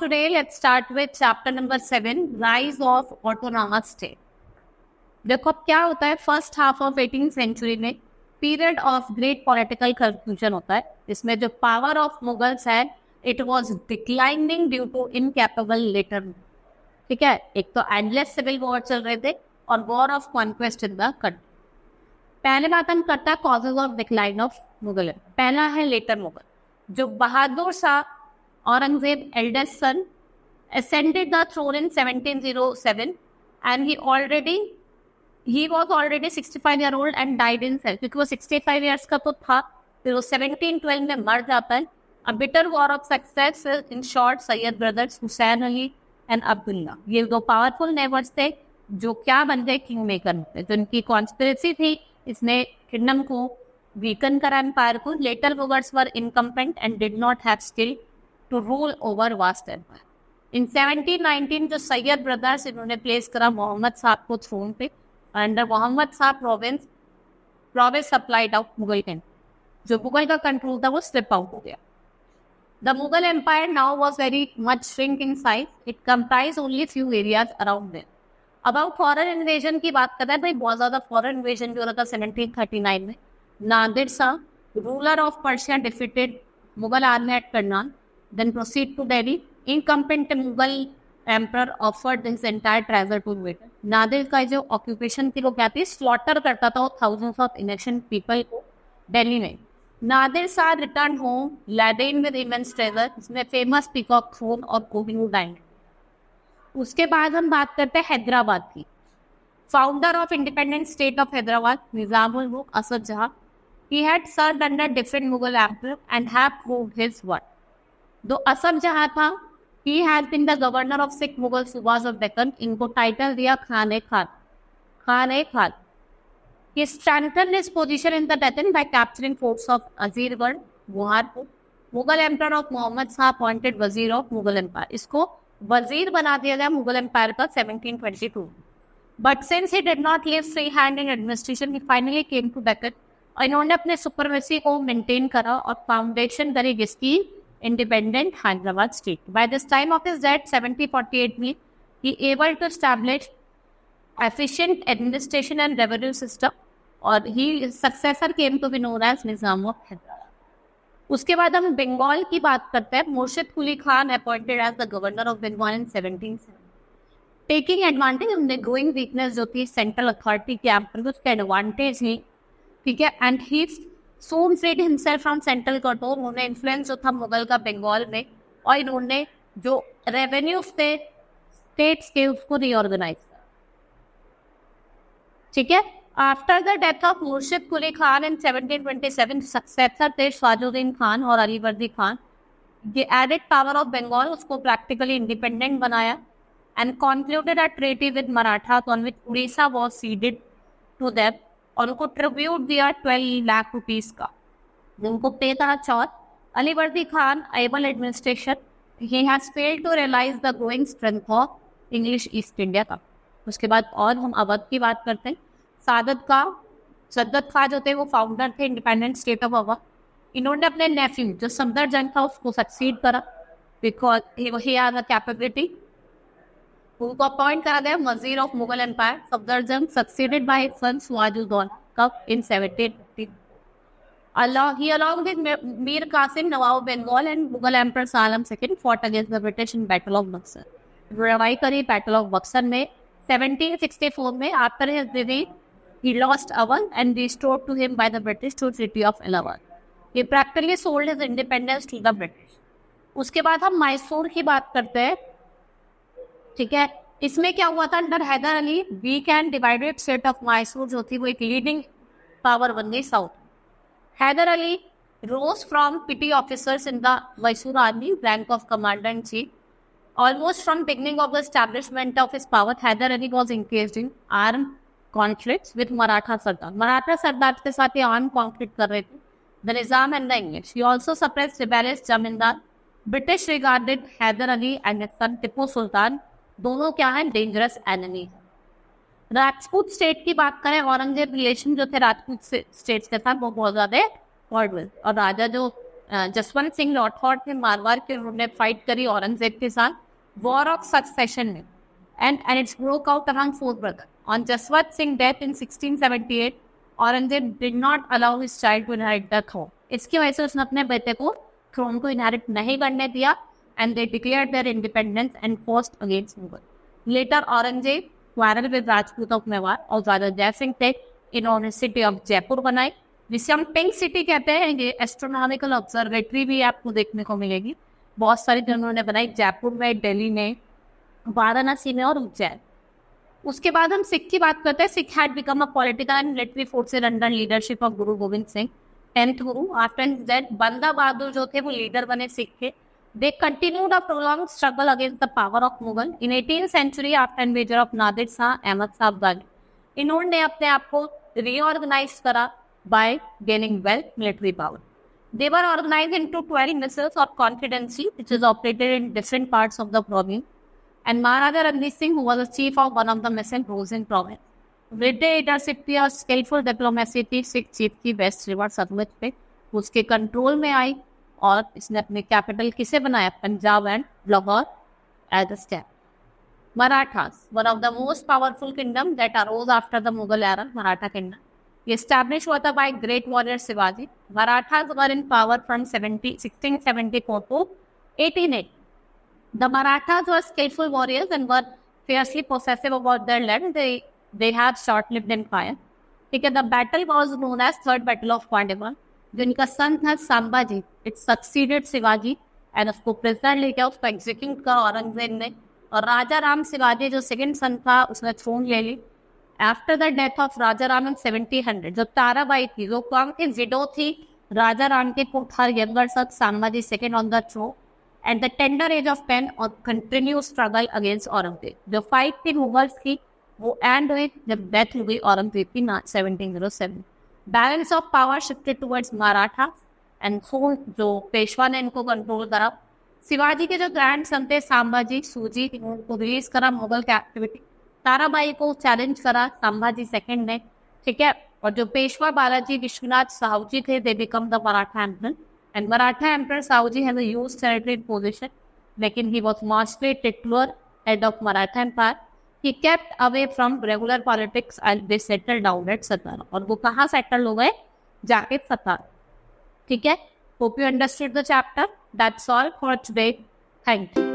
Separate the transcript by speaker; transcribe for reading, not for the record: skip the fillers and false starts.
Speaker 1: today, let's start with chapter number 7, Rise of Autonomous State. देखो अब क्या होता है, first half of 18th century में period of great political confusion होता है, जिसमें जो पावर ऑफ मुगल्स है it was declining due to incapable later. ठीक है, एक तो एंडलेस सिविल वॉर चल रहे थे और war of conquest in the country. पहले बात हम करता है causes of decline of Mughal. पहला है लेटर मुगल. जो Bahadur Shah Aurangzeb eldest son ascended the throne in 1707 and he was already 65 year old and died in cell. क्योंकि वो 65 years का तो था, फिर वो 1712 में मर जाता है. A bitter war of success in short Syed brothers Hussain Ali and Abdullah, ये दो पावरफुल नेबर्स थे जो क्या बन गए किंग मेकर. जिनकी कॉन्स्पिरेसी थी, इसने किंगडम को वीकन करा, एम्पायर को. Later Mughals were incompetent and did not have skill to rule over vast empire. In 1719 जो सैयद ब्रदर्स इन्होंने प्लेस करा मोहम्मद साहब को थ्रोन पे. Under Mohammad Sahab province supplied out Mughal cant. जो मुगल का कंट्रोल था वो स्लिप आउट हो गया. The Mughal empire now was very much shrink in size. It comprise only few areas around there. अब हम फॉरेन इन्वेजन की बात कर रहे हैं भाई. बहुत ज्यादा फॉरेन इन्वेजन जो रहा था 1739 में. Nadir Shah ruler of Persia defeated Mughal army at Karnal, then proceed to Delhi. Incompetent Mughal emperor offered his entire treasure to invader. Nadir का जो ऑक्यूपेशन थी वो क्या थी, स्लॉटर करता था thousands of innocent people को दिल्ली में. Nadir Shah return home laden with immense treasure, इसमें फेमस पीकॉक थ्रोन और कोहिनूर डायमंड. उसके बाद हम बात करते हैं हैदराबाद की. Founder of independent state of Hyderabad Nizamul मुल्क असद जहां. He had served under different Mughal emperors and have proved his worth. दो असद जहाँ था, he has been the governor of Sikh Mughal subas of Deccan. इनको टाइटल दिया खान-ए-खान. He strengthened his position in the Deccan by capturing forts of Azirgarh, Buharpur. Mughal empire of Mohammad Shah appointed wazir of Mughal empire. इसको वजीर बना दिया गया मुगल एम्पायर का 1722. But since he did not leave free hand in administration, he finally came to Deccan. इन्होंने अपने supremacy को maintain करा और फाउंडेशन करी जिसकी independent Hyderabad state. By this time of his death, 1748 में, he able to establish efficient administration and revenue system, और he successor came to be known as Nizam of Hyderabad. उसके बाद हम बंगाल की बात करते हैं. Murshid Quli Khan appointed as the governor of Bengal in 1770. Taking advantage of the growing weakness जो थी सेंट्रल अथॉरिटी के एम्पर, उसके एडवांटेज ही. ठीक है, and he soon freed himself from central control. उन्होंने इन्फ्लुएंस जो था मुगल का बंगाल में, और इन्होंने जो रेवेन्यू थे स्टेट्स के उसको रीऑर्गेनाइज किया. ठीक है, आफ्टर द डेथ ऑफ मुर्शिद कुली खान इन 1727 सक्सेसर थे स्वाजुद्दीन खान और अलीवर्दी खान. ये एडेड पावर ऑफ बंगाल, उसको प्रैक्टिकली इंडिपेंडेंट बनाया and concluded a treaty with Maratha on which Orissa was ceded to them. और उनको ट्रिब्यूट दिया 12 लाख रुपीस का, जिनको पे था chauth. Alivardi Khan able administration. He has failed to realize the growing strength of English East India का. उसके बाद और हम अवध की बात करते हैं. सद्दत खां जो थे वो फाउंडर थे इंडिपेंडेंट स्टेट ऑफ अवध. इन्होंने अपने नेफ्यू जो सफदरजंग था उसको सक्सीड करा because he has a capability. उनको अपॉइंट करा गया wazir of Mughal empire. Safdarjung succeeded by his son Sirajuddaula कब in 1750. He along with Mir Qasim Nawab Bengal and Mughal Emperor Salam II fought against the British in Battle of Buxar. लड़ाई करी battle of Buxar में 1764 में. After his defeat he lost Awadh and restored to him by the British to Treaty of Allahabad. He practically sold his independence to the British. उसके बाद हम मैसूर की बात करते हैं. ठीक है, इसमें क्या हुआ था, under Hyder Ali weak and divided state of Mysore जो थी वो एक लीडिंग पावर बन गई south. Hyder Ali rose from petty officers in the Mysore army, rank of commander in chief. Almost from beginning of the establishment of his power, Hyder Ali was engaged in arm conflicts with Maratha sardar. Maratha sardar के साथ ये arm conflict कर रहे थे, the Nizam and the English. He also suppressed rebellious zamindar. British regarded Hyder Ali and his son Tipu Sultan दोनों क्या है, dangerous enemy. Rajput state की बात करें, औरंगजेब रिलेशन जो थे राजपूत स्टेट्स के साथ वो बहुत ज्यादा कॉर्डियल. और राजा जो जसवंत सिंह राठौर थे मारवाड़ के, उन्होंने फाइट करी औरंगजेब के साथ वॉर ऑफ सक्सेशन में, and it's broke out among four brothers. On Jaswant Singh's death in 1678, Aurangzeb did not allow his child to inherit the throne. इसकी वजह से उसने अपने बेटे को थ्रोन को इनहेरिट नहीं करने दिया, and they declared their independence and fought against Mughal. Later, Aurangzeb quarreled with Rajput of Mewar और राजा जय सिंह थे, इन्होंने सिटी ऑफ जयपुर बनाई, जिसे हम पिंक सिटी कहते हैं. ये एस्ट्रोनॉमिकल ऑब्जर्वेटरी भी आपको देखने को मिलेगी, बहुत सारी जिन्होंने बनाई जयपुर में, दिल्ली में, वाराणसी में और उज्जैन. उसके बाद हम सिख की बात करते हैं. Sikh had become a political and military forces under leadership of Guru Govind Singh, 10th Guru. After his death बंदा बहादुर जो थे वो लीडर बने सिख के. They continued a prolonged struggle against the power of Mughal. In 18th century after invasion of Nadir Shah Ahmad Shah Afghani, इन्होंने अपने आप को रीऑर्गेनाइज करा by gaining wealth, military power. They were organized into 12 missiles of confederacy, which is operated in different parts of the province. And Maharaja Ranjit Singh, who was the chief of one of the missile roles in province, with the leadership और skillful diplomacy थी Sikh chief की waste river Sutlej पे, उसके control में आई और इसने अपने capital किसे बनाया, Punjab and Lahore as a step. Marathas, one of the most powerful kingdom that arose after the Mughal era, Maratha kingdom. Established हुआ था by great warrior Shivaji. Marathas were in power from 1674 to 1880. The Marathas were skillful warriors and were fiercely possessive about their land. They had short-lived empire. ठीक है, the battle was known as Third Battle of Pandavan. जिनका सन था Sambhaji. It succeeded Shivaji and उसको prisoner लेके उसको execute करा औरंगजेब ने. और राजा राम शिवाजी जो सेकंड सन था उसने थ्रोन ले ली. आफ्टर द डेथ ऑफ राजा राम इन 1700, जब ताराबाई थी जो कौन की विडो थी राजा राम के पुत्र younger son Sambhaji second on the throne at the tender age of 10 और कंटिन्यू स्ट्रगल अगेंस्ट औरंगजेब. जो फाइट थी मुगल्स की वो एंड हुई जब डेथ हुई औरंगजेब की 1707. Balance of power shifted towards Maratha and so जो पेशवा ने इनको कंट्रोल करा. शिवाजी के जो ग्रैंड सन थे संभाजी सूजी, उनको रिलीज करा मुगल कैप्टिविटी. ताराबाई को चैलेंज करा संभाजी सेकंड ने. ठीक है, और जो पेशवा बालाजी विश्वनाथ साहूजी थे they become the Maratha emperor. And Maratha emperor Sahuji has a huge territory position, लेकिन he was mostly titular head of Maratha empire. He kept away from regular politics and they settle down at Satara. और वो कहाँ सेटल हो गए, जाके सतारा. ठीक है, hope you understood the chapter. That's all for today. Thank you.